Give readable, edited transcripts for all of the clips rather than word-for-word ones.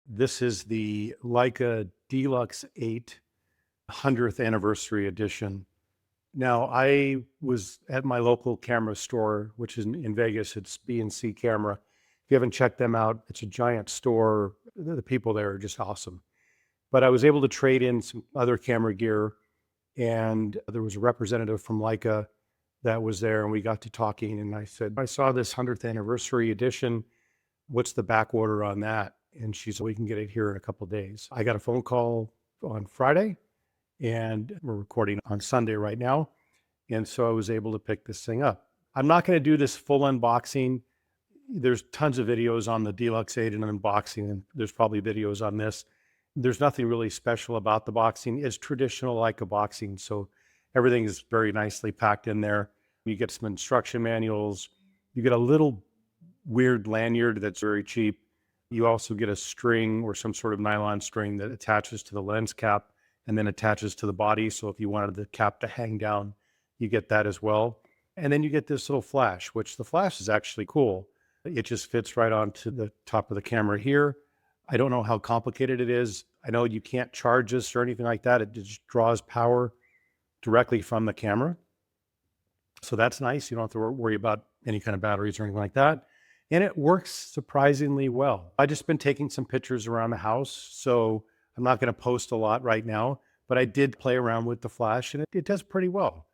This is the Leica D-Lux 8 100th anniversary edition. Now, I was at my local camera store, which is in Vegas. It's B&C Camera. If you haven't checked them out, it's a giant store. The people there are just awesome. But I was able to trade in some other camera gear, and there was a representative from Leica that was there, and we got to talking, and I said, I saw this 100th anniversary edition. What's the back order on that? And she said, we can get it here in a couple of days. I got a phone call on Friday, and we're recording on Sunday right now. And so I was able to pick this thing up. I'm not going to do this full unboxing. There's tons of videos on the Deluxe 8 and unboxing, and there's probably videos on this. There's nothing really special about the boxing. It's traditional Leica boxing, so everything is very nicely packed in there. You get some instruction manuals. You get a little weird lanyard that's very cheap. You also get a string or some sort of nylon string that attaches to the lens cap and then attaches to the body. So if you wanted the cap to hang down, you get that as well. And then you get this little flash, which the flash is actually cool. It just fits right onto the top of the camera here. I don't know how complicated it is. I know you can't charge this or anything like that. It just draws power directly from the camera. So that's nice. You don't have to worry about any kind of batteries or anything like that. And it works surprisingly well. I've just been taking some pictures around the house, so I'm not going to post a lot right now, but I did play around with the flash, and it does pretty well.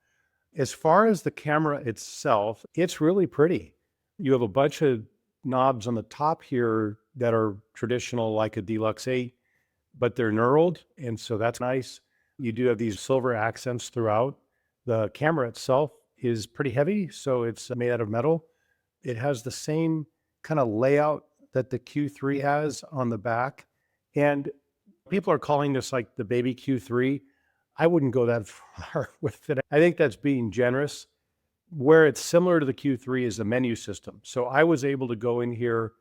As far as the camera itself, it's really pretty. You have a bunch of knobs on the top here that are traditional, like a Deluxe 8, but they're knurled, and so that's nice. You do have these silver accents throughout. The camera itself is pretty heavy, so it's made out of metal. It has the same kind of layout that the Q3 has on the back. And people are calling this like the baby Q3. I wouldn't go that far with it. I think that's being generous. Where it's similar to the Q3 is the menu system. So I was able to go in here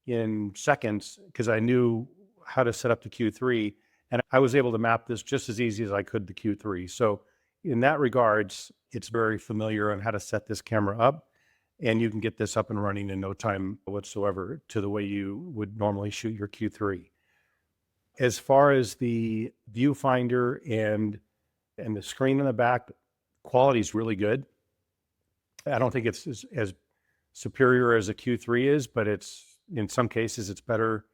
in seconds because I knew how to set up the Q3. And I was able to map this just as easy as I could the Q3. So in that regards, it's very familiar on how to set this camera up. And you can get this up and running in no time whatsoever to the way you would normally shoot your Q3. As far as the viewfinder and the screen in the back, quality is really good. I don't think it's as superior as a Q3 is, but it's in some cases it's better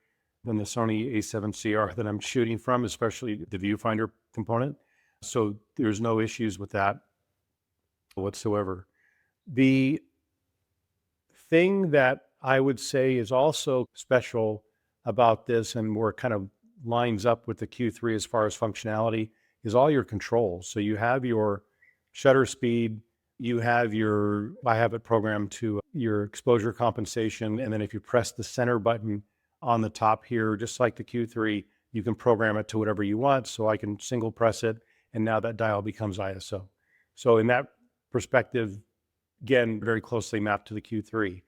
than the Sony A7CR that I'm shooting from, especially the viewfinder component. So there's no issues with that whatsoever. The thing that I would say is also special about this, and where it kind of lines up with the Q3 as far as functionality, is all your controls. So you have your shutter speed, you have I have it programmed to your exposure compensation, and then if you press the center button on the top here, just like the Q3, you can program it to whatever you want. So I can single press it, and now that dial becomes ISO. So in that perspective, again, very closely mapped to the Q3.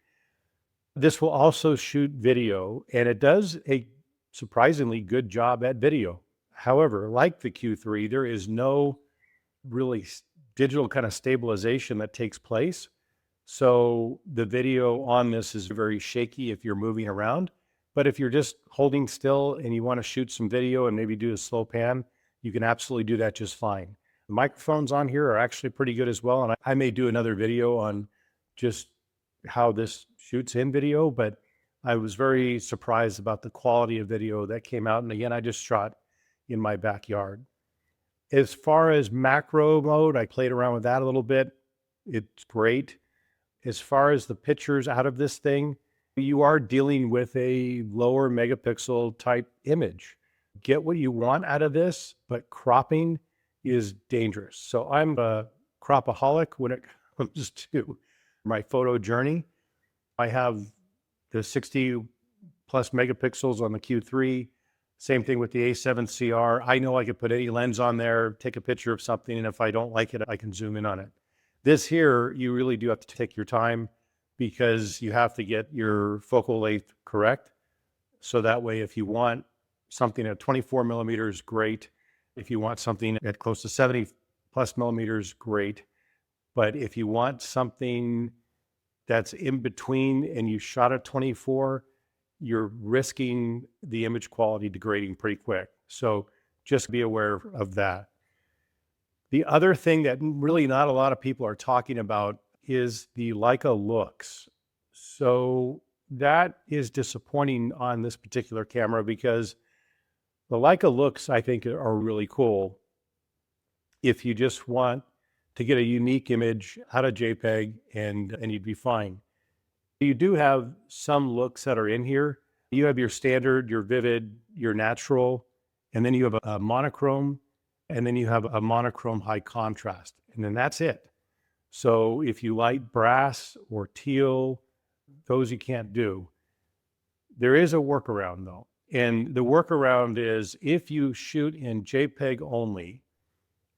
This will also shoot video, and it does a surprisingly good job at video. However, like the Q3, there is no really digital kind of stabilization that takes place. So the video on this is very shaky if you're moving around. But if you're just holding still and you want to shoot some video and maybe do a slow pan, you can absolutely do that just fine. The microphones on here are actually pretty good as well. And I may do another video on just how this shoots in video, but I was very surprised about the quality of video that came out. And again, I just shot in my backyard. As far as macro mode, I played around with that a little bit. It's great. As far as the pictures out of this thing, you are dealing with a lower megapixel type image. Get what you want out of this, but cropping is dangerous. So I'm a cropaholic when it comes to my photo journey. I have the 60 plus megapixels on the Q3. Same thing with the A7CR. I know I could put any lens on there, take a picture of something, and if I don't like it, I can zoom in on it. This here, you really do have to take your time because you have to get your focal length correct. So that way, if you want something at 24 millimeters, great. If you want something at close to 70 plus millimeters, great. But if you want something that's in between and you shot at 24, you're risking the image quality degrading pretty quick. So just be aware of that. The other thing that really not a lot of people are talking about is the Leica looks. So that is disappointing on this particular camera because the Leica looks, I think, are really cool if you just want to get a unique image out of JPEG and you'd be fine. You do have some looks that are in here. You have your standard, your vivid, your natural, and then you have a monochrome, and then you have a monochrome high contrast, and then that's it. So if you like brass or teal, those you can't do. There is a workaround though. And the workaround is if you shoot in JPEG only,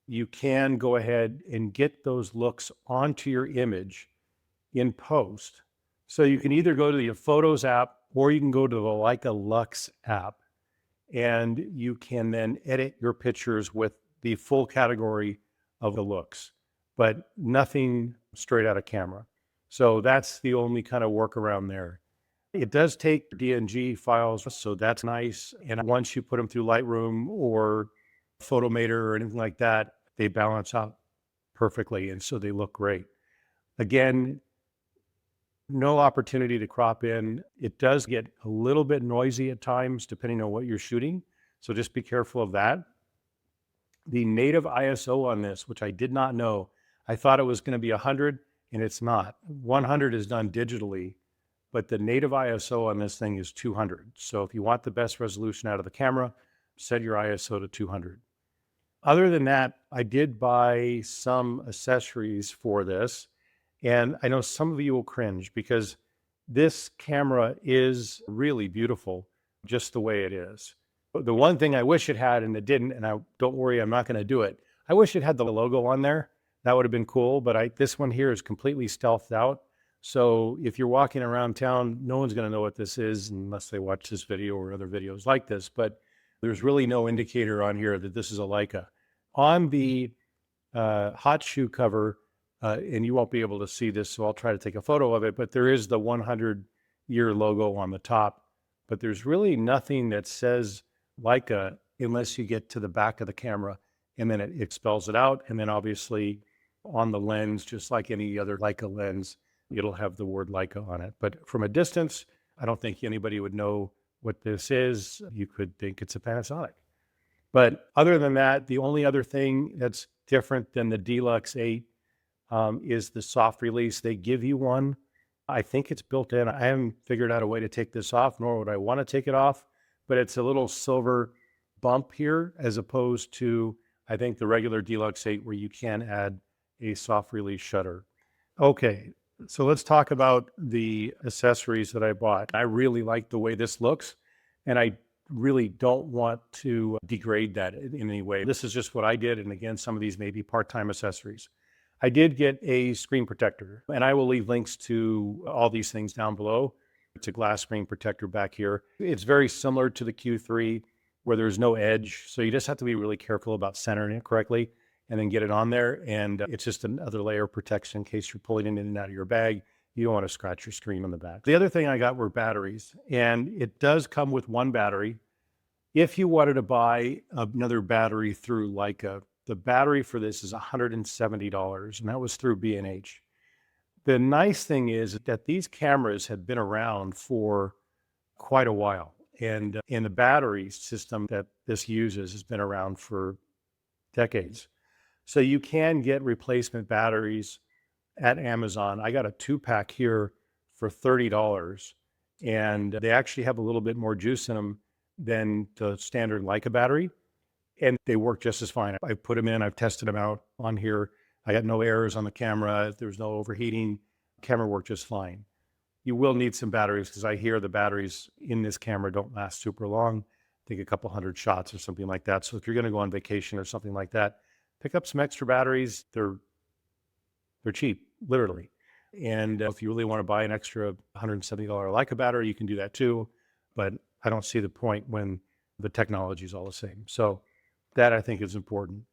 you can go ahead and get those looks onto your image in post. So you can either go to the Photos app or you can go to the Leica Lux app, and you can then edit your pictures with the full category of the looks, but nothing straight out of camera. So that's the only kind of workaround there. It does take DNG files, so that's nice. And once you put them through Lightroom or Photomator or anything like that, they balance out perfectly, and so they look great. Again, no opportunity to crop in. It does get a little bit noisy at times, depending on what you're shooting. So just be careful of that. The native ISO on this, which I did not know, I thought it was going to be 100, and it's not. 100 is done digitally, but the native ISO on this thing is 200. So if you want the best resolution out of the camera, set your ISO to 200. Other than that, I did buy some accessories for this. And I know some of you will cringe because this camera is really beautiful just the way it is. The one thing I wish it had, and it didn't, and don't worry, I'm not going to do it. I wish it had the logo on there. That would have been cool, but this one here is completely stealthed out. So if you're walking around town, no one's going to know what this is unless they watch this video or other videos like this. But there's really no indicator on here that this is a Leica. On the hot shoe cover, and you won't be able to see this, so I'll try to take a photo of it, but there is the 100-year logo on the top, but there's really nothing that says Leica unless you get to the back of the camera, and then it spells it out, and then obviously on the lens, just like any other Leica lens, it'll have the word Leica on it. But from a distance, I don't think anybody would know what this is. You could think it's a Panasonic. But other than that, the only other thing that's different than the Deluxe 8 is the soft release. They give you one. I think it's built in. I haven't figured out a way to take this off, nor would I want to take it off, but it's a little silver bump here as opposed to, I think, the regular Deluxe 8 where you can add a soft release shutter. Okay, so let's talk about the accessories that I bought. I really like the way this looks, and I really don't want to degrade that in any way. This is just what I did, and again, some of these may be part-time accessories. I did get a screen protector, and I will leave links to all these things down below. It's a glass screen protector back here. It's very similar to the Q3 where there's no edge, so you just have to be really careful about centering it correctly and then get it on there, and it's just another layer of protection in case you're pulling it in and out of your bag. You don't want to scratch your screen on the back. The other thing I got were batteries, and it does come with one battery. If you wanted to buy another battery through Leica, the battery for this is $170, and that was through B&H. The nice thing is that these cameras have been around for quite a while, and the battery system that this uses has been around for decades. So you can get replacement batteries at Amazon. I got a 2-pack here for $30, and they actually have a little bit more juice in them than the standard Leica battery, and they work just as fine. I put them in, I've tested them out on here. I got no errors on the camera. There's no overheating. Camera worked just fine. You will need some batteries because I hear the batteries in this camera don't last super long. I think a couple hundred shots or something like that. So if you're going to go on vacation or something like that, pick up some extra batteries. They're cheap, literally. And if you really want to buy an extra $170 Leica battery, you can do that too. But I don't see the point when the technology is all the same. So that I think is important.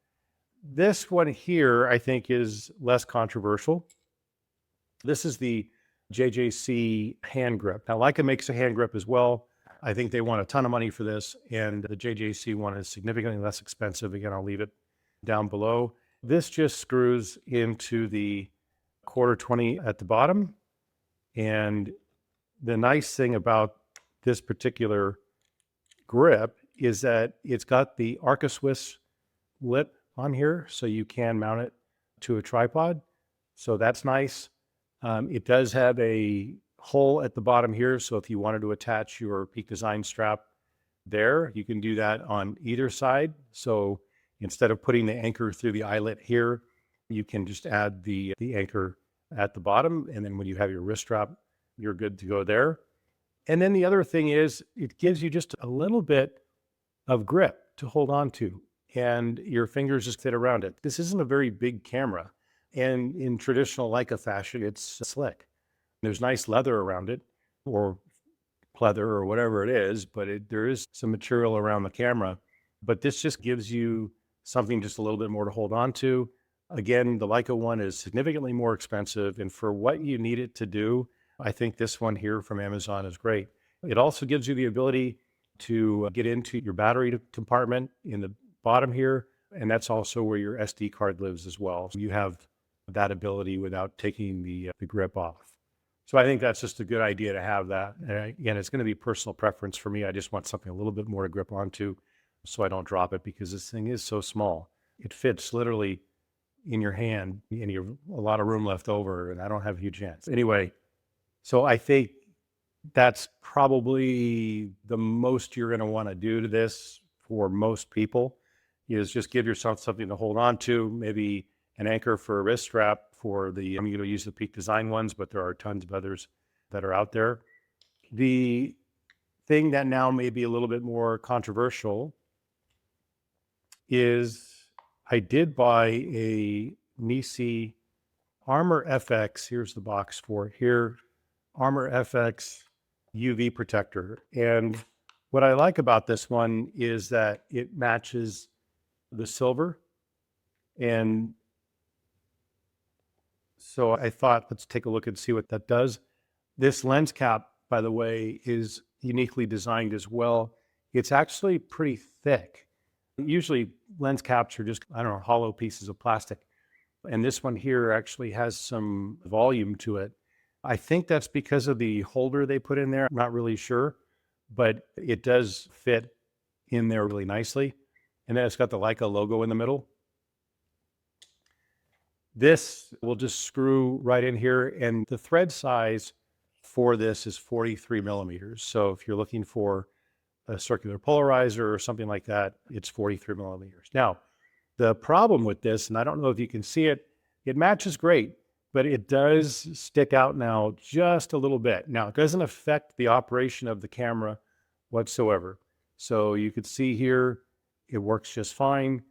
This one here, I think, is less controversial. This is the JJC hand grip. Now, Leica makes a hand grip as well. I think they want a ton of money for this, and the JJC one is significantly less expensive. Again, I'll leave it down below. This just screws into the 1/4-20 at the bottom. And the nice thing about this particular grip is that it's got the Arca Swiss lip on here, so you can mount it to a tripod. So that's nice. It does have a hole at the bottom here, so if you wanted to attach your Peak Design strap there, you can do that on either side. So instead of putting the anchor through the eyelet here, you can just add the anchor at the bottom, and then when you have your wrist strap, you're good to go there. And then the other thing is it gives you just a little bit of grip to hold on to, and your fingers just fit around it. This isn't a very big camera, and in traditional Leica fashion, it's slick. There's nice leather around it, or pleather, or whatever it is, but there is some material around the camera. But this just gives you something just a little bit more to hold on to. Again, the Leica one is significantly more expensive, and for what you need it to do, I think this one here from Amazon is great. It also gives you the ability to get into your battery compartment in the bottom here, and that's also where your SD card lives as well. So you have that ability without taking the grip off. So I think that's just a good idea to have that. And again, it's going to be personal preference for me. I just want something a little bit more to grip onto so I don't drop it, because this thing is so small. It fits literally in your hand, and you have a lot of room left over, and I don't have a huge hands. Anyway, so I think that's probably the most you're going to want to do to this for most people, is just give yourself something to hold on to, maybe an anchor for a wrist strap for the, I'm going to use the Peak Design ones, but there are tons of others that are out there. The thing that now may be a little bit more controversial is I did buy a Nisi Armor FX. Here's the box for it here. Armor FX UV protector. And what I like about this one is that it matches the silver. And so I thought, let's take a look and see what that does. This lens cap, by the way, is uniquely designed as well. It's actually pretty thick. Usually lens caps are just, I don't know, hollow pieces of plastic. And this one here actually has some volume to it. I think that's because of the holder they put in there. I'm not really sure, but it does fit in there really nicely. And then it's got the Leica logo in the middle. This will just screw right in here, and the thread size for this is 43 millimeters. So if you're looking for a circular polarizer or something like that, it's 43 millimeters. Now, the problem with this, and I don't know if you can see it, it matches great, but it does stick out now just a little bit. Now, it doesn't affect the operation of the camera whatsoever. So you could see here, it works just fine,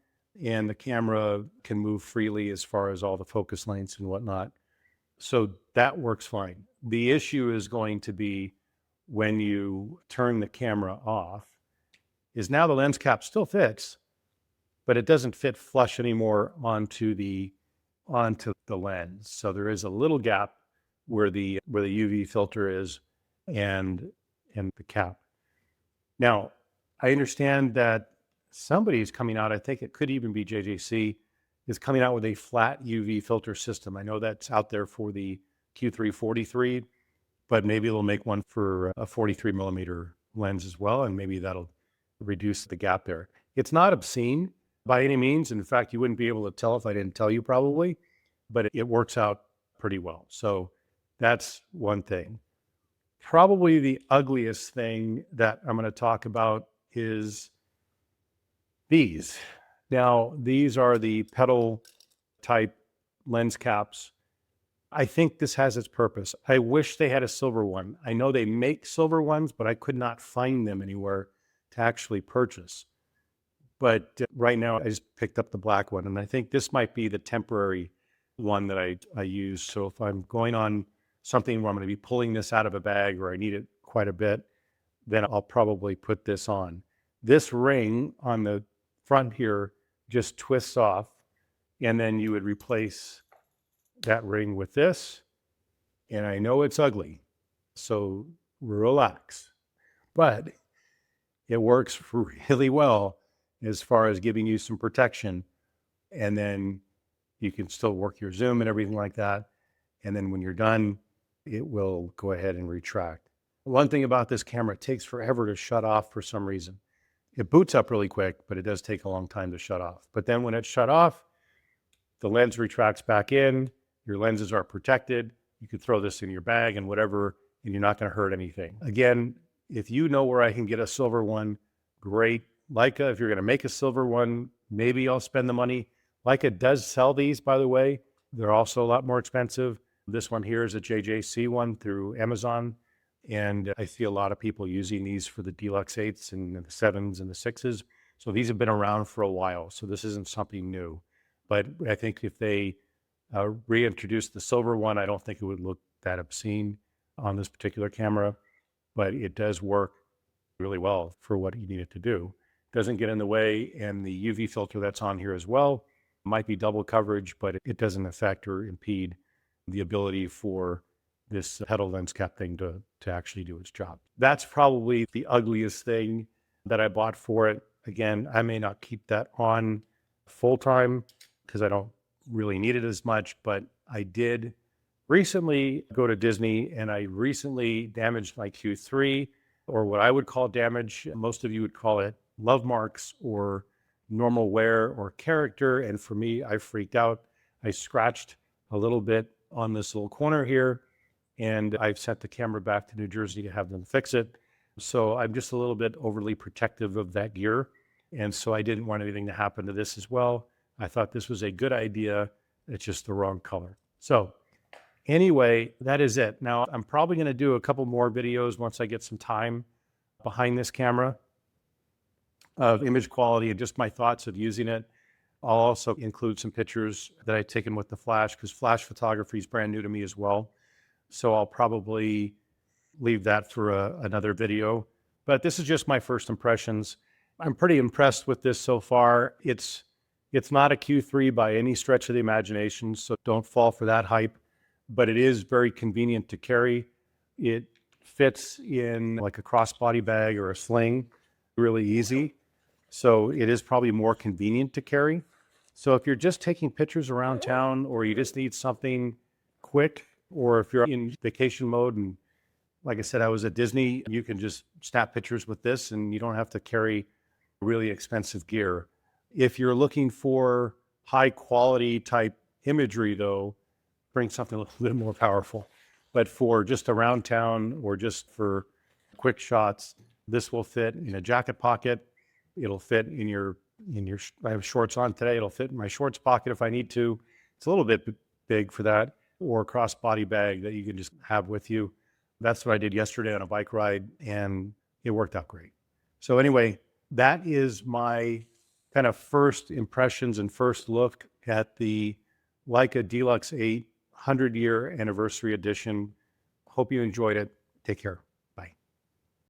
and the camera can move freely as far as all the focus lengths and whatnot. So that works fine. The issue is going to be when you turn the camera off, is now the lens cap still fits, but it doesn't fit flush anymore onto the lens. So there is a little gap where the UV filter is and the cap. Now, I understand that somebody's coming out, I think it could even be JJC, is coming out with a flat UV filter system. I know that's out there for the Q3-43, but maybe they'll make one for a 43 millimeter lens as well, and maybe that'll reduce the gap there. It's not obscene by any means. In fact, you wouldn't be able to tell if I didn't tell you probably, but it works out pretty well. So that's one thing. Probably the ugliest thing that I'm going to talk about is these. Now, these are the petal type lens caps. I think this has its purpose. I wish they had a silver one. I know they make silver ones, but I could not find them anywhere to actually purchase. But right now I just picked up the black one, and I think this might be the temporary one that I use. So if I'm going on something where I'm going to be pulling this out of a bag or I need it quite a bit, then I'll probably put this on. This ring on the front here just twists off, and then you would replace that ring with this, And I know it's ugly, so relax. But it works really well as far as giving you some protection. And then you can still work your zoom and everything like that. And then when you're done, it will go ahead and retract. One thing about this camera, it takes forever to shut off for some reason. It boots up really quick, but it does take a long time to shut off. But then when it's shut off, the lens retracts back in, your lenses are protected. You could throw this in your bag and whatever, and you're not going to hurt anything. Again, if you know where I can get a silver one, great. Leica, if you're going to make a silver one, maybe I'll spend the money. Leica does sell these, by the way. They're also a lot more expensive. This one here is a JJC one through Amazon. And I see a lot of people using these for the Deluxe 8s and the 7s and the 6s. So these have been around for a while. So this isn't something new. But I think if they reintroduce the silver one, I don't think it would look that obscene on this particular camera. But it does work really well for what you need it to do. Doesn't get in the way, and the UV filter that's on here as well might be double coverage, but it doesn't affect or impede the ability for this petal lens cap thing to actually do its job. That's probably the ugliest thing that I bought for it. Again, I may not keep that on full time because I don't really need it as much, but I did recently go to Disney and I recently damaged my Q3, or what I would call damage. Most of you would call it love marks or normal wear or character. And for me, I freaked out. I scratched a little bit on this little corner here, and I've sent the camera back to New Jersey to have them fix it. So I'm just a little bit overly protective of that gear. And so I didn't want anything to happen to this as well. I thought this was a good idea. It's just the wrong color. So anyway, that is it. Now I'm probably going to do a couple more videos once I get some time behind this camera of image quality and just my thoughts of using it. I'll also include some pictures that I've taken with the flash, because flash photography is brand new to me as well. So I'll probably leave that for another video. But this is just my first impressions. I'm pretty impressed with this so far. It's not a Q3 by any stretch of the imagination, so don't fall for that hype. But it is very convenient to carry. It fits in like a crossbody bag or a sling really easy. So it is probably more convenient to carry. So if you're just taking pictures around town, or you just need something quick, or if you're in vacation mode, and like I said, I was at Disney, you can just snap pictures with this and you don't have to carry really expensive gear. If you're looking for high quality type imagery though, bring something a little bit more powerful. But for just around town or just for quick shots, this will fit in a jacket pocket. It'll fit in your, I have shorts on today. It'll fit in my shorts pocket if I need to. It's a little bit big for that, or a crossbody bag that you can just have with you. That's what I did yesterday on a bike ride, and it worked out great. So anyway, that is my kind of first impressions and first look at the Leica D-Lux 8 100-year anniversary edition. Hope you enjoyed it. Take care.